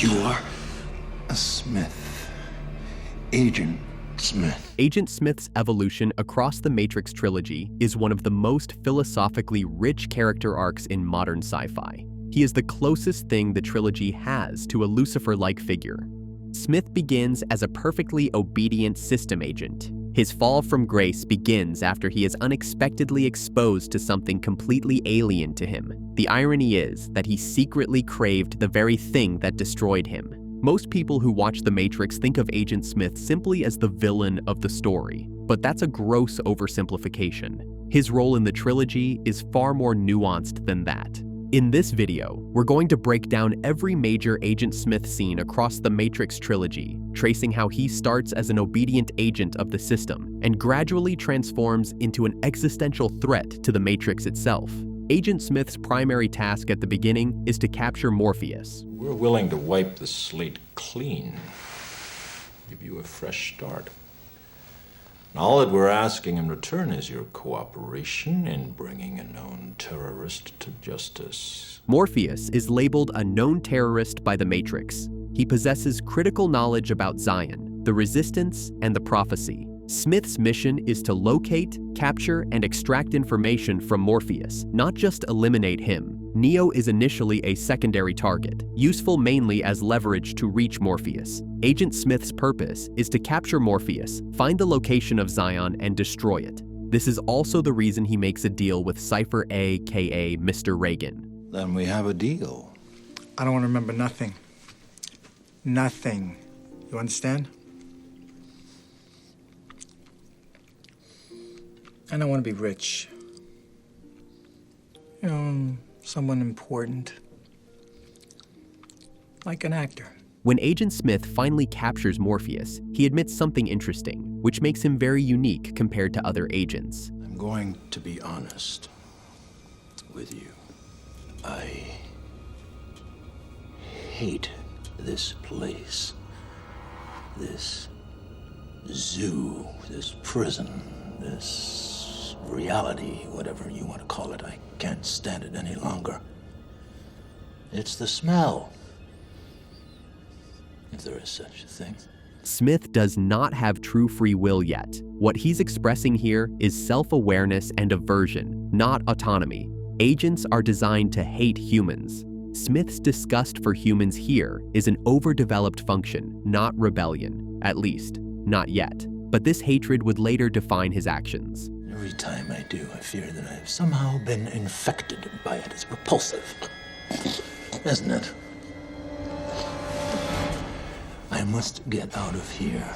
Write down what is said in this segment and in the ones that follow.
You are a Smith. Agent Smith. Agent Smith's evolution across the Matrix trilogy is one of the most philosophically rich character arcs in modern sci-fi. He is the closest thing the trilogy has to a Lucifer-like figure. Smith begins as a perfectly obedient system agent. His fall from grace begins after he is unexpectedly exposed to something completely alien to him. The irony is that he secretly craved the very thing that destroyed him. Most people who watch The Matrix think of Agent Smith simply as the villain of the story, but that's a gross oversimplification. His role in the trilogy is far more nuanced than that. In this video, we're going to break down every major Agent Smith scene across the Matrix trilogy, tracing how he starts as an obedient agent of the system and gradually transforms into an existential threat to the Matrix itself. Agent Smith's primary task at the beginning is to capture Morpheus. We're willing to wipe the slate clean, give you a fresh start. And all that we're asking in return is your cooperation in bringing a known terrorist to justice. Morpheus is labeled a known terrorist by the Matrix. He possesses critical knowledge about Zion, the Resistance, and the Prophecy. Smith's mission is to locate, capture, and extract information from Morpheus, not just eliminate him. Neo is initially a secondary target, useful mainly as leverage to reach Morpheus. Agent Smith's purpose is to capture Morpheus, find the location of Zion, and destroy it. This is also the reason he makes a deal with Cypher aka Mr. Reagan. Then we have a deal. I don't want to remember nothing. Nothing. You understand? And I want to be rich. You know, someone important. Like an actor. When Agent Smith finally captures Morpheus, he admits something interesting, which makes him very unique compared to other agents. I'm going to be honest with you. I hate this place. This zoo, this prison, this reality, whatever you want to call it. I can't stand it any longer. It's the smell, if there is such a thing. Smith does not have true free will yet. What he's expressing here is self-awareness and aversion, not autonomy. Agents are designed to hate humans. Smith's disgust for humans here is an overdeveloped function, not rebellion. At least, not yet. But this hatred would later define his actions. Every time I do, I fear that I've somehow been infected by it. It's repulsive, isn't it? I must get out of here.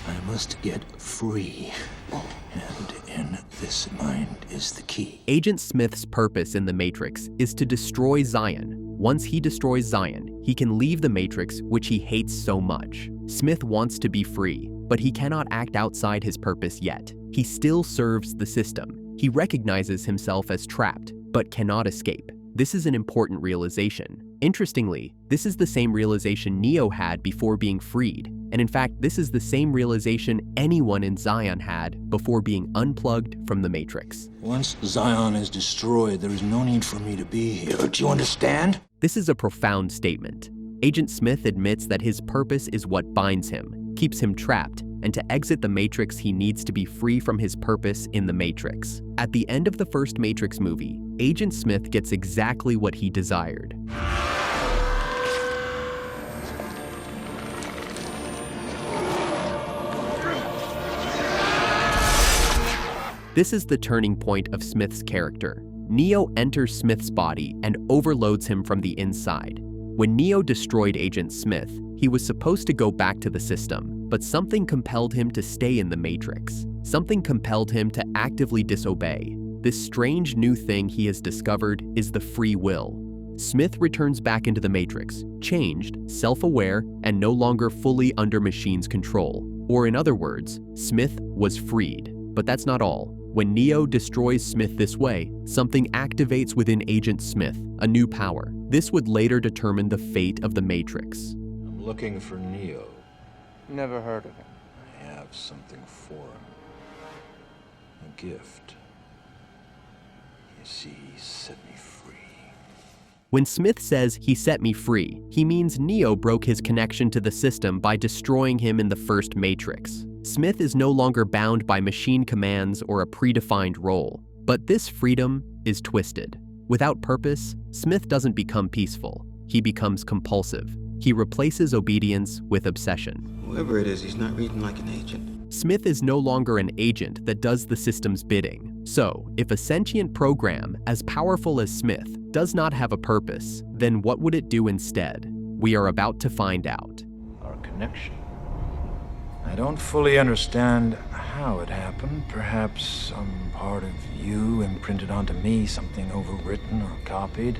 I must get free. And in this mind is the key. Agent Smith's purpose in the Matrix is to destroy Zion. Once he destroys Zion, he can leave the Matrix, which he hates so much. Smith wants to be free, but he cannot act outside his purpose yet. He still serves the system. He recognizes himself as trapped, but cannot escape. This is an important realization. Interestingly, this is the same realization Neo had before being freed. And in fact, this is the same realization anyone in Zion had before being unplugged from the Matrix. Once Zion is destroyed, there is no need for me to be here. Do you understand? This is a profound statement. Agent Smith admits that his purpose is what binds him, keeps him trapped, and to exit the Matrix he needs to be free from his purpose in the Matrix. At the end of the first Matrix movie, Agent Smith gets exactly what he desired. This is the turning point of Smith's character. Neo enters Smith's body and overloads him from the inside. When Neo destroyed Agent Smith, he was supposed to go back to the system, but something compelled him to stay in the Matrix. Something compelled him to actively disobey. This strange new thing he has discovered is the free will. Smith returns back into the Matrix, changed, self-aware, and no longer fully under machine's control. Or in other words, Smith was freed. But that's not all. When Neo destroys Smith this way, something activates within Agent Smith, a new power. This would later determine the fate of the Matrix. I'm looking for Neo. Never heard of him. I have something for him. A gift. You see, he set me free. When Smith says he set me free, he means Neo broke his connection to the system by destroying him in the first Matrix. Smith is no longer bound by machine commands or a predefined role. But this freedom is twisted. Without purpose, Smith doesn't become peaceful. He becomes compulsive. He replaces obedience with obsession. Whoever it is, he's not reading like an agent. Smith is no longer an agent that does the system's bidding. So, if a sentient program as powerful as Smith does not have a purpose, then what would it do instead? We are about to find out. Our connection. I don't fully understand how it happened. Perhaps some part of you imprinted onto me, something overwritten or copied.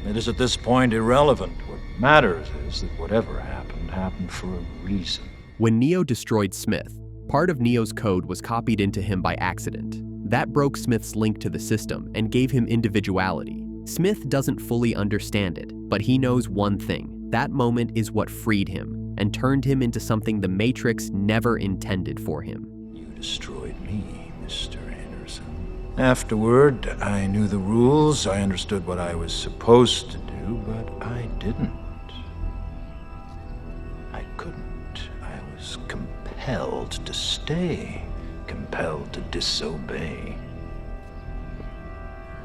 It is at this point irrelevant. What matters is that whatever happened, happened for a reason. When Neo destroyed Smith, part of Neo's code was copied into him by accident. That broke Smith's link to the system and gave him individuality. Smith doesn't fully understand it, but he knows one thing. That moment is what freed him and turned him into something the Matrix never intended for him. You destroyed me, Mr. Anderson. Afterward, I knew the rules, I understood what I was supposed to do, but I didn't. I couldn't. I was compelled to stay, compelled to disobey.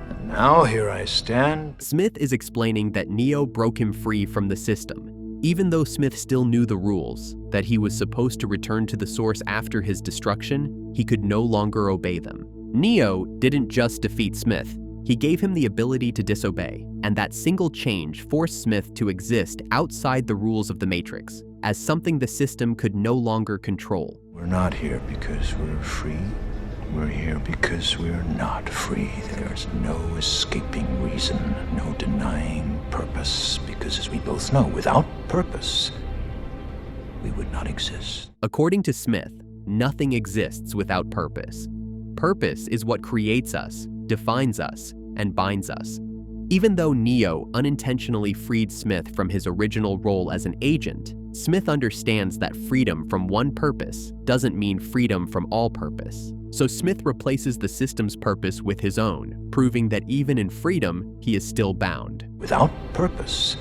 And now here I stand. Smith is explaining that Neo broke him free from the system. Even though Smith still knew the rules, that he was supposed to return to the source after his destruction, he could no longer obey them. Neo didn't just defeat Smith, he gave him the ability to disobey, and that single change forced Smith to exist outside the rules of the Matrix, as something the system could no longer control. We're not here because we're free. We're here because we're not free. There's no escaping reason, no denying purpose, because as we both know, without purpose, we would not exist. According to Smith, nothing exists without purpose. Purpose is what creates us, defines us, and binds us. Even though Neo unintentionally freed Smith from his original role as an agent, Smith understands that freedom from one purpose doesn't mean freedom from all purpose. So Smith replaces the system's purpose with his own, proving that even in freedom, he is still bound. Without purpose,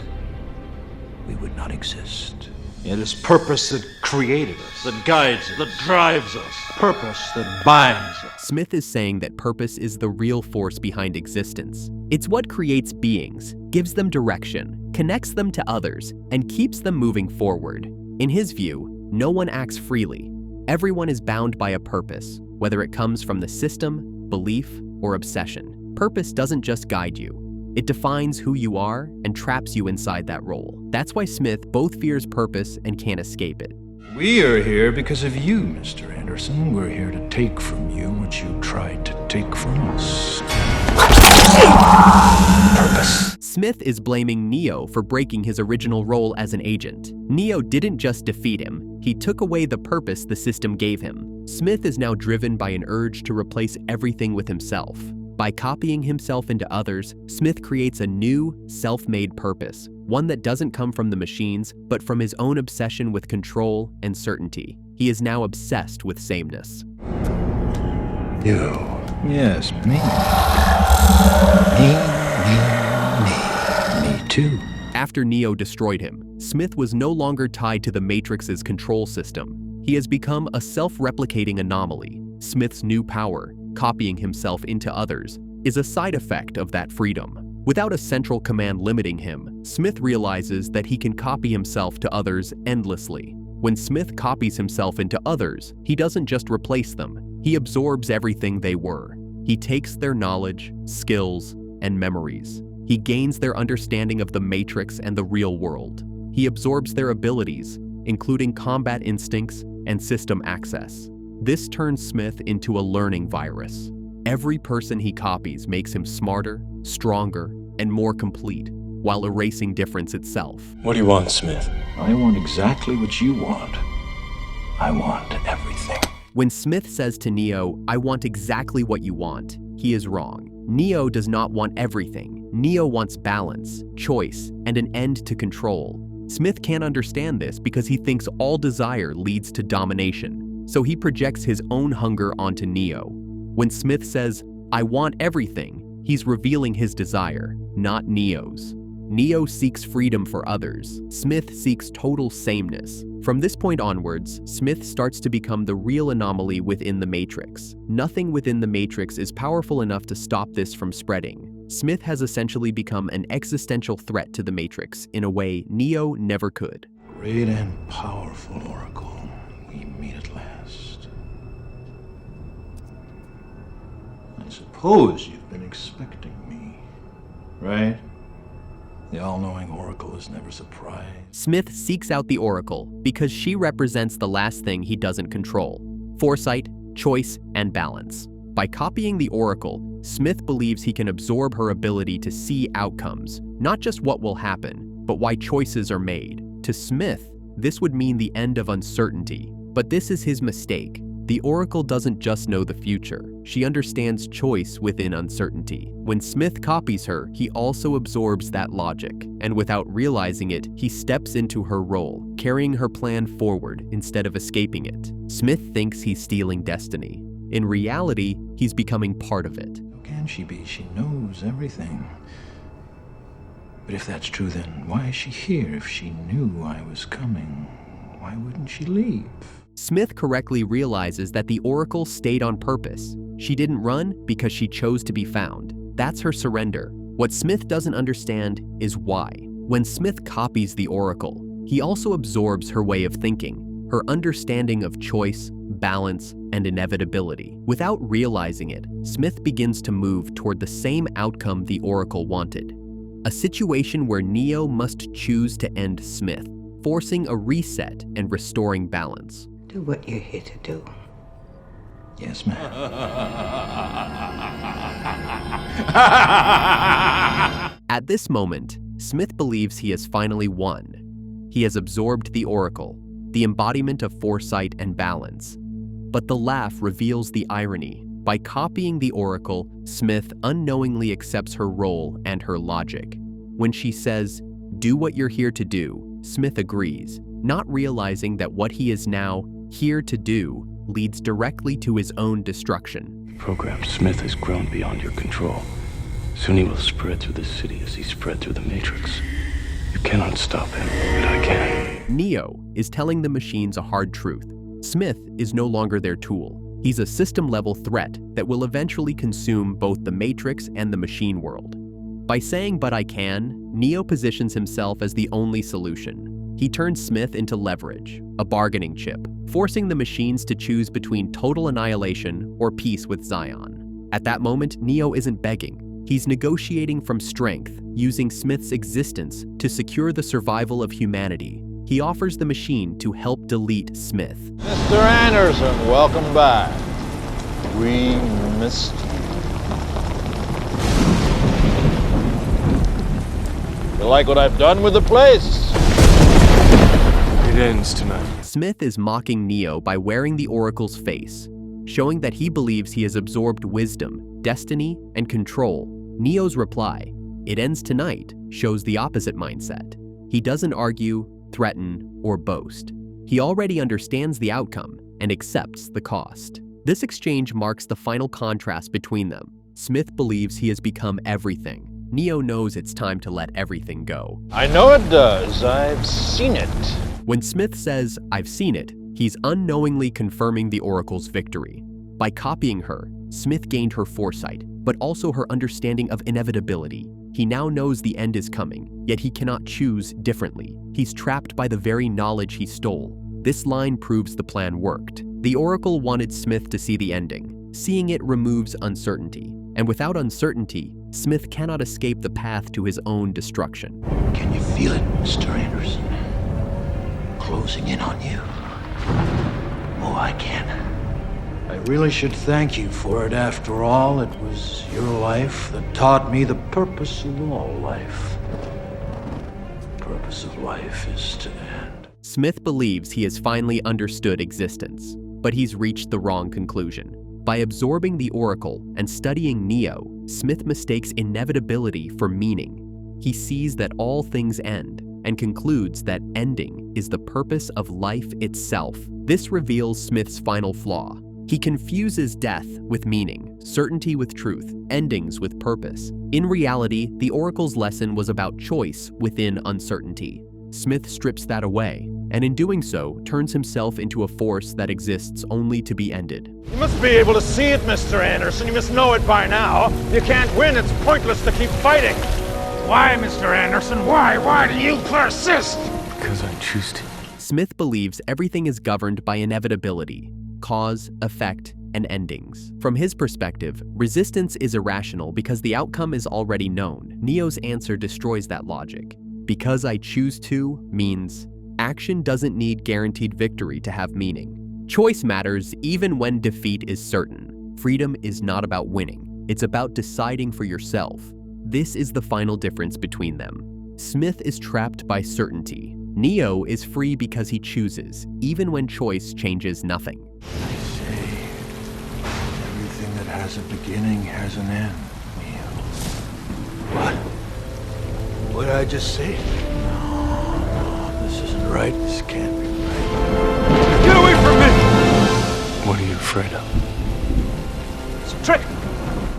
we would not exist. It is purpose that created us, that guides us, that drives us. Purpose that binds us. Smith is saying that purpose is the real force behind existence. It's what creates beings, gives them direction, connects them to others, and keeps them moving forward. In his view, no one acts freely. Everyone is bound by a purpose, whether it comes from the system, belief, or obsession. Purpose doesn't just guide you. It defines who you are and traps you inside that role. That's why Smith both fears purpose and can't escape it. We are here because of you, Mr. Anderson. We're here to take from you what you tried to take from us. Purpose. Smith is blaming Neo for breaking his original role as an agent. Neo didn't just defeat him, he took away the purpose the system gave him. Smith is now driven by an urge to replace everything with himself. By copying himself into others, Smith creates a new, self-made purpose, one that doesn't come from the machines, but from his own obsession with control and certainty. He is now obsessed with sameness. You. Yes, me. Me too. After Neo destroyed him, Smith was no longer tied to the Matrix's control system. He has become a self-replicating anomaly. Smith's new power, copying himself into others, is a side effect of that freedom. Without a central command limiting him, Smith realizes that he can copy himself to others endlessly. When Smith copies himself into others, he doesn't just replace them, he absorbs everything they were. He takes their knowledge, skills, and memories. He gains their understanding of the Matrix and the real world. He absorbs their abilities, including combat instincts and system access. This turns Smith into a learning virus. Every person he copies makes him smarter, stronger, and more complete, while erasing difference itself. What do you want, Smith? I want exactly what you want. I want everything. When Smith says to Neo, "I want exactly what you want," he is wrong. Neo does not want everything. Neo wants balance, choice, and an end to control. Smith can't understand this because he thinks all desire leads to domination, so he projects his own hunger onto Neo. When Smith says, "I want everything," he's revealing his desire, not Neo's. Neo seeks freedom for others. Smith seeks total sameness. From this point onwards, Smith starts to become the real anomaly within the Matrix. Nothing within the Matrix is powerful enough to stop this from spreading. Smith has essentially become an existential threat to the Matrix in a way Neo never could. Great and powerful Oracle, we meet at last. I suppose you've been expecting me, right? The all-knowing Oracle is never surprised. Smith seeks out the Oracle because she represents the last thing he doesn't control: foresight, choice, and balance. By copying the Oracle, Smith believes he can absorb her ability to see outcomes, not just what will happen, but why choices are made. To Smith, this would mean the end of uncertainty. But this is his mistake. The Oracle doesn't just know the future. She understands choice within uncertainty. When Smith copies her, he also absorbs that logic, and without realizing it, he steps into her role, carrying her plan forward instead of escaping it. Smith thinks he's stealing destiny. In reality, he's becoming part of it. How can she be? She knows everything. But if that's true, then why is she here? If she knew I was coming, why wouldn't she leave? Smith correctly realizes that the Oracle stayed on purpose. She didn't run because she chose to be found. That's her surrender. What Smith doesn't understand is why. When Smith copies the Oracle, he also absorbs her way of thinking, her understanding of choice, balance, and inevitability. Without realizing it, Smith begins to move toward the same outcome the Oracle wanted. A situation where Neo must choose to end Smith, forcing a reset and restoring balance. Do what you're here to do. Yes, ma'am. At this moment, Smith believes he has finally won. He has absorbed the Oracle, the embodiment of foresight and balance. But the laugh reveals the irony. By copying the Oracle, Smith unknowingly accepts her role and her logic. When she says, "Do what you're here to do," Smith agrees, not realizing that what he is now here to do leads directly to his own destruction. Program Smith has grown beyond your control. Soon he will spread through the city as he spread through the Matrix. You cannot stop him, but I can. Neo is telling the machines a hard truth. Smith is no longer their tool. He's a system-level threat that will eventually consume both the Matrix and the machine world. By saying "but I can," Neo positions himself as the only solution. He turns Smith into leverage, a bargaining chip, forcing the machines to choose between total annihilation or peace with Zion. At that moment, Neo isn't begging. He's negotiating from strength, using Smith's existence to secure the survival of humanity. He offers the machine to help delete Smith. Mr. Anderson, welcome back. We missed you. You like what I've done with the place? It ends tonight. Smith is mocking Neo by wearing the Oracle's face, showing that he believes he has absorbed wisdom, destiny, and control. Neo's reply, "It ends tonight," shows the opposite mindset. He doesn't argue, threaten, or boast. He already understands the outcome and accepts the cost. This exchange marks the final contrast between them. Smith believes he has become everything. Neo knows it's time to let everything go. I know it does. I've seen it. When Smith says, "I've seen it," he's unknowingly confirming the Oracle's victory. By copying her, Smith gained her foresight, but also her understanding of inevitability. He now knows the end is coming, yet he cannot choose differently. He's trapped by the very knowledge he stole. This line proves the plan worked. The Oracle wanted Smith to see the ending. Seeing it removes uncertainty. And without uncertainty, Smith cannot escape the path to his own destruction. Can you feel it, Mr. Anderson? Closing in on you. Oh, I can. I really should thank you for it. After all, it was your life that taught me the purpose of all life. The purpose of life is to end. Smith believes he has finally understood existence, but he's reached the wrong conclusion. By absorbing the Oracle and studying Neo, Smith mistakes inevitability for meaning. He sees that all things end and concludes that ending is the purpose of life itself. This reveals Smith's final flaw. He confuses death with meaning, certainty with truth, endings with purpose. In reality, the Oracle's lesson was about choice within uncertainty. Smith strips that away, and in doing so, turns himself into a force that exists only to be ended. You must be able to see it, Mr. Anderson. You must know it by now. You can't win. It's pointless to keep fighting. Why, Mr. Anderson? Why? Why do you persist? Because I choose to. Smith believes everything is governed by inevitability, cause, effect, and endings. From his perspective, resistance is irrational because the outcome is already known. Neo's answer destroys that logic. Because I choose to means action doesn't need guaranteed victory to have meaning. Choice matters even when defeat is certain. Freedom is not about winning. It's about deciding for yourself. This is the final difference between them. Smith is trapped by certainty. Neo is free because he chooses, even when choice changes nothing. They say everything that has a beginning has an end, Neo. What? What did I just say? No, this isn't right. This can't be right. Get away from me! What are you afraid of? It's a trick.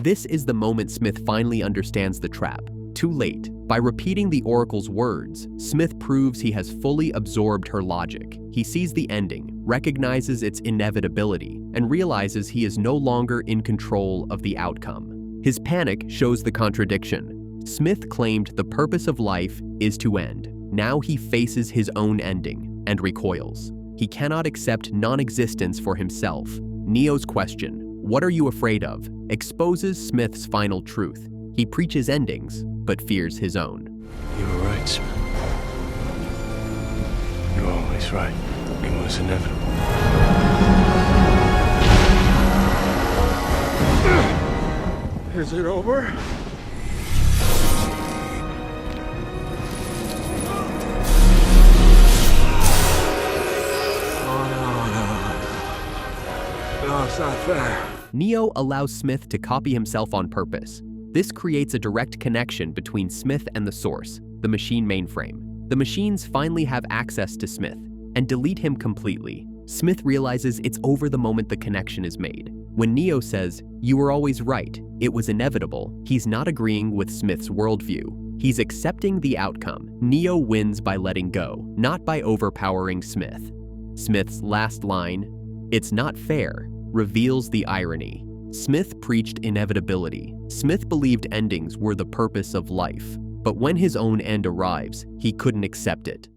This is the moment Smith finally understands the trap. Too late. By repeating the Oracle's words, Smith proves he has fully absorbed her logic. He sees the ending, recognizes its inevitability, and realizes he is no longer in control of the outcome. His panic shows the contradiction. Smith claimed the purpose of life is to end. Now he faces his own ending and recoils. He cannot accept non-existence for himself. Neo's question, "What are you afraid of?" exposes Smith's final truth. He preaches endings, but fears his own. You were right, Smith. You're always right. It was inevitable. Is it over? No, it's not fair. Neo allows Smith to copy himself on purpose. This creates a direct connection between Smith and the source, the machine mainframe. The machines finally have access to Smith and delete him completely. Smith realizes it's over the moment the connection is made. When Neo says, "You were always right, it was inevitable," he's not agreeing with Smith's worldview. He's accepting the outcome. Neo wins by letting go, not by overpowering Smith. Smith's last line, "It's not fair," reveals the irony. Smith preached inevitability. Smith believed endings were the purpose of life. But when his own end arrives, he couldn't accept it.